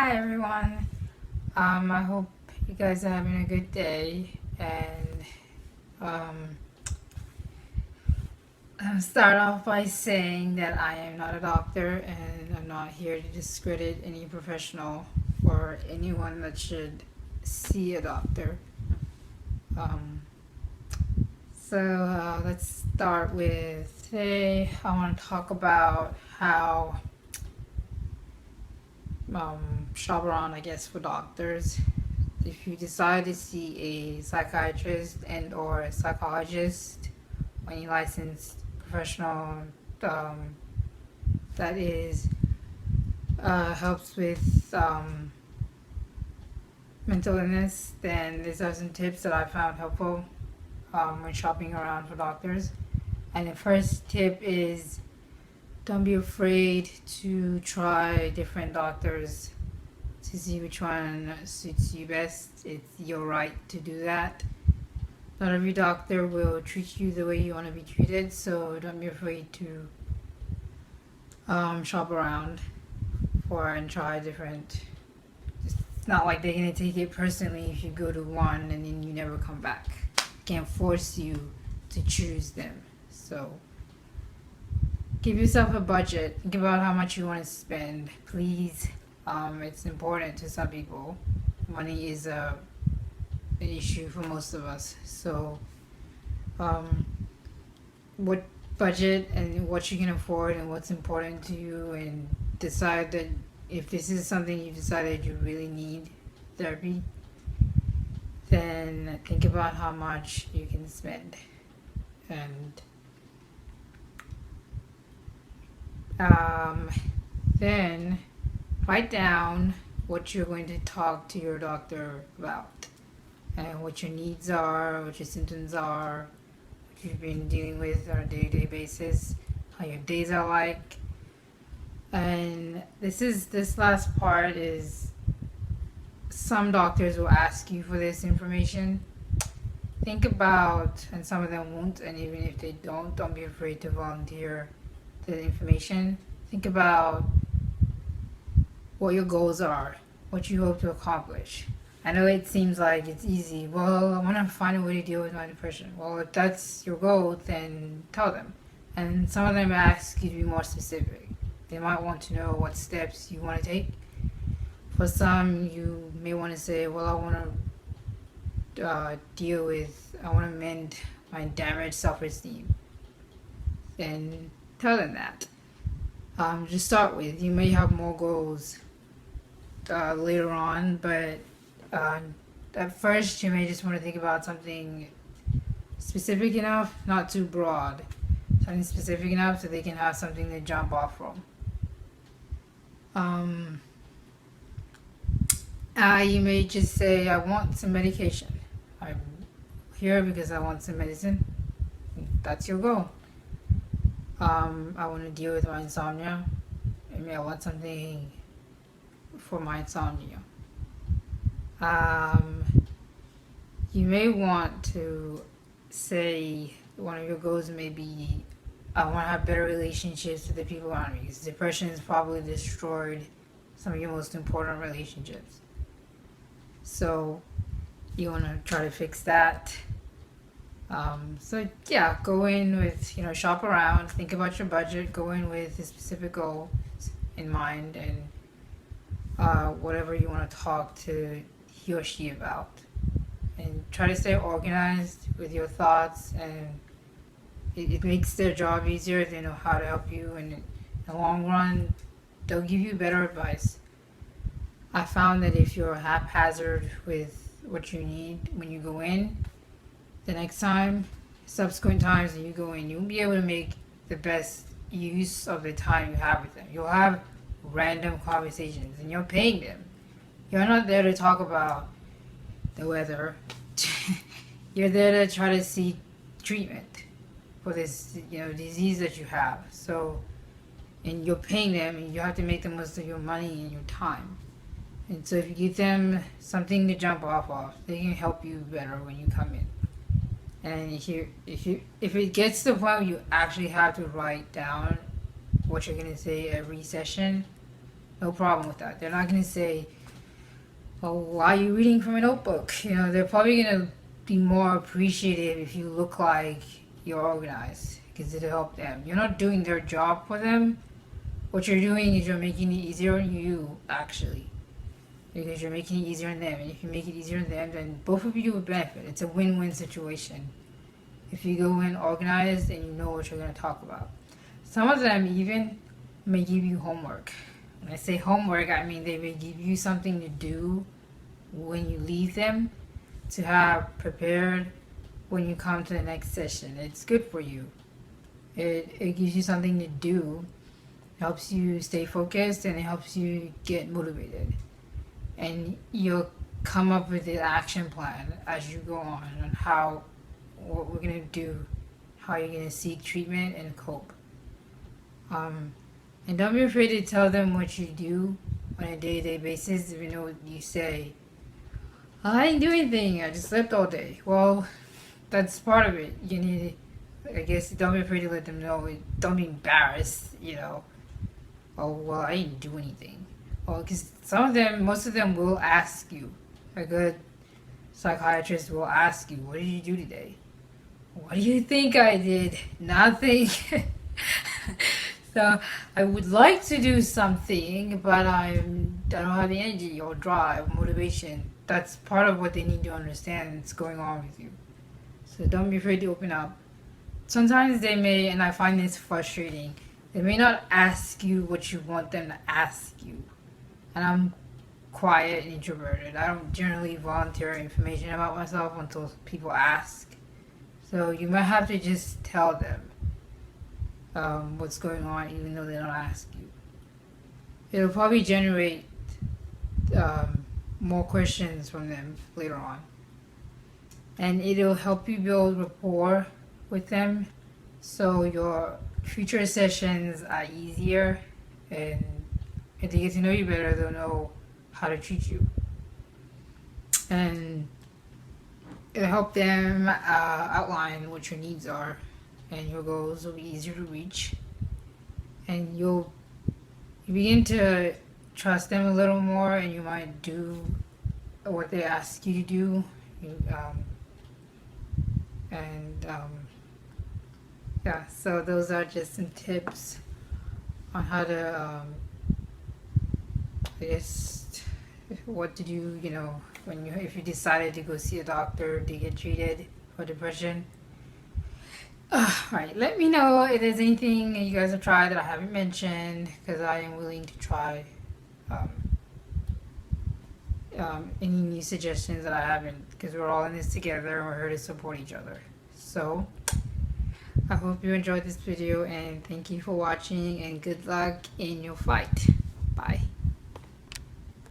Hi everyone. I hope you guys are having a good day, and um, I'll start off by saying that I am not a doctor and I'm not here to discredit any professional or anyone that should see a doctor. Um, let's start with today. I want to talk about how shop around, I guess, for doctors. If you decide to see a psychiatrist and or a psychologist, any licensed professional um, that is helps with mental illness, then these are some tips that I found helpful when shopping around for doctors. And the first tip is don't be afraid to try different doctors to see which one suits you best. It's your right to do that. Not every doctor will treat you the way you want to be treated, so don't be afraid to shop around for and try different. It's not like they're gonna take it personally if you go to one and then you never come back. Can't force you to choose them. So give yourself a budget. Think about how much you want to spend. Please, it's important to some people. Money is an issue for most of us. So, what budget and what you can afford and what's important to you, and decide that if this is something you decided you really need therapy, then think about how much you can spend. And then write down what you're going to talk to your doctor about and what your needs are, what your symptoms are, what you've been dealing with on a day-to-day basis, how your days are like. And this last part is some doctors will ask you for this information. Think about, and some of them won't, and even if they don't be afraid to volunteer the information. Think about what your goals are, what you hope to accomplish. I know it seems like it's easy. Well, I want to find a way to deal with my depression. Well, if that's your goal, then tell them. And some of them ask you to be more specific. They might want to know what steps you want to take. For some, you may want to say, well, I want to I want to mend my damaged self-esteem. And tell them that. To start with, you may have more goals later on, but at first you may just want to think about something specific enough, not too broad, something specific enough so they can have something to jump off from. You may just say, I want some medication. I'm here because I want some medicine. That's your goal. I want to deal with my insomnia. Maybe I want something for my insomnia. You may want to say one of your goals may be, I want to have better relationships with the people around me, because depression has probably destroyed some of your most important relationships. So you want to try to fix that. Go in with, shop around, think about your budget, go in with a specific goal in mind, and whatever you want to talk to he or she about. And try to stay organized with your thoughts, and it makes their job easier if they know how to help you, and in the long run, they'll give you better advice. I found that if you're haphazard with what you need when you go in, the next time, subsequent times that you go in, you won't be able to make the best use of the time you have with them. You'll have random conversations and you're paying them. You're not there to talk about the weather. You're there to try to seek treatment for this, disease that you have. So, and you're paying them, and you have to make the most of your money and your time. And so if you give them something to jump off of, they can help you better when you come in. And if it gets to the point where you actually have to write down what you're gonna say every session, No problem with that. They're not going to say, "Oh, why are you reading from a notebook?" They're probably going to be more appreciative if you look like you're organized, because it'll help them. You're not doing their job for them. What you're doing is you're making it easier on you, actually, because you're making it easier on them. And if you make it easier on them, then both of you will benefit. It's a win-win situation. If you go in organized and you know what you're going to talk about. Some of them even may give you homework. When I say homework, I mean they may give you something to do when you leave them, to have prepared when you come to the next session. It's good for you. It gives you something to do, helps you stay focused, and it helps you get motivated. And you'll come up with an action plan as you go on what we're going to do, how you're going to seek treatment and cope. And don't be afraid to tell them what you do on a day-to-day basis. Even though you say, I didn't do anything, I just slept all day. Well, that's part of it. You need to, I guess, don't be afraid to let them know. Don't be embarrassed, Oh, well, I didn't do anything. Well, because most of them will ask you. A good psychiatrist will ask you, what did you do today? What do you think I did? Nothing. So I would like to do something, but I don't have the energy or drive, motivation. That's part of what they need to understand that's going on with you. So don't be afraid to open up. Sometimes they may, and I find this frustrating, they may not ask you what you want them to ask you. And I'm quiet and introverted. I don't generally volunteer information about myself until people ask. So you might have to just tell them what's going on, even though they don't ask you. It'll probably generate more questions from them later on. And it'll help you build rapport with them, so your future sessions are easier, and if they get to know you better, they'll know how to treat you. And it'll help them outline what your needs are, and your goals will be easier to reach. And you begin to trust them a little more, and you might do what they ask you to do. Yeah, so those are just some tips on how to, I guess, what to do, if you decided to go see a doctor to get treated for depression. Alright, let me know if there's anything that you guys have tried that I haven't mentioned, because I am willing to try any new suggestions that I haven't, because we're all in this together and we're here to support each other. So I hope you enjoyed this video, and thank you for watching, and good luck in your fight. Bye.